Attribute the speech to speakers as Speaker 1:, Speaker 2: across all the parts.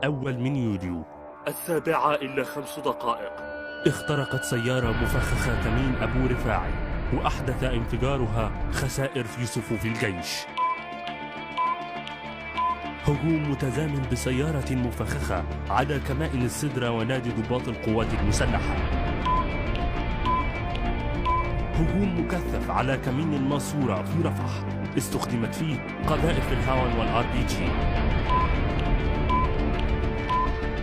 Speaker 1: أول من يوليو
Speaker 2: 7:05
Speaker 1: اخترقت سيارة مفخخة كمين أبو رفاعي، وأحدث انفجارها خسائر في صفوف الجيش. هجوم متزامن بسيارة مفخخة على كمائن السدرة ونادي ضباط القوات المسلحة. هجوم مكثف على كمين الماسورة في رفح، استخدمت فيه قذائف الهاون والRPG.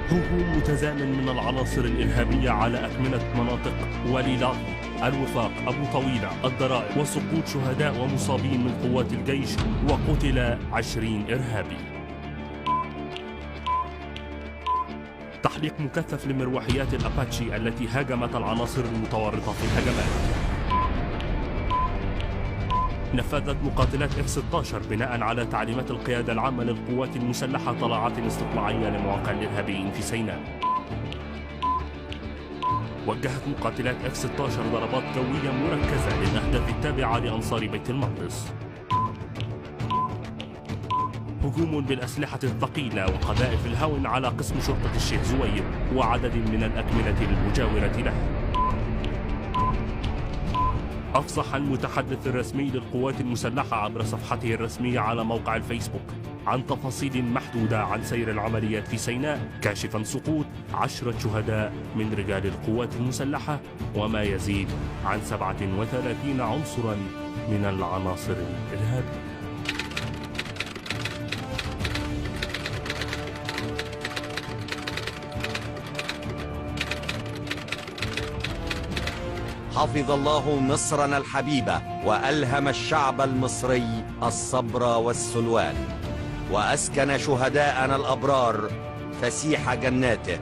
Speaker 1: هجوم متزامن من العناصر الإرهابية على أكمنة مناطق ولي لاطي، الوفاق، أبو طويلة، الضرائب، وسقوط شهداء ومصابين من قوات الجيش، وقتل 20 إرهابي. تحليق مكثف لمروحيات الأباتشي التي هاجمت العناصر المتورطة في الهجمات. نفذت مقاتلات F-16 بناء على تعليمات القيادة العامة للقوات المسلحة طلعات استطلاعية لمواقع الإرهابيين في سيناء. وجهت مقاتلات F-16 ضربات جوية مركزة للأهداف التابعة لأنصار بيت المقدس. هجوم بالأسلحة الثقيلة وقذائف الهاون على قسم شرطة الشيخ زويد وعدد من الأكمنة المجاورة له. أفصح المتحدث الرسمي للقوات المسلحة عبر صفحته الرسمية على موقع الفيسبوك عن تفاصيل محدودة عن سير العمليات في سيناء، كاشفا سقوط 10 شهداء من رجال القوات المسلحة وما يزيد عن 37 عنصرا من العناصر الإرهابية.
Speaker 3: حفظ الله مصرنا الحبيبة وألهم الشعب المصري الصبر والسلوان، وأسكن شهداءنا الأبرار فسيح جناته.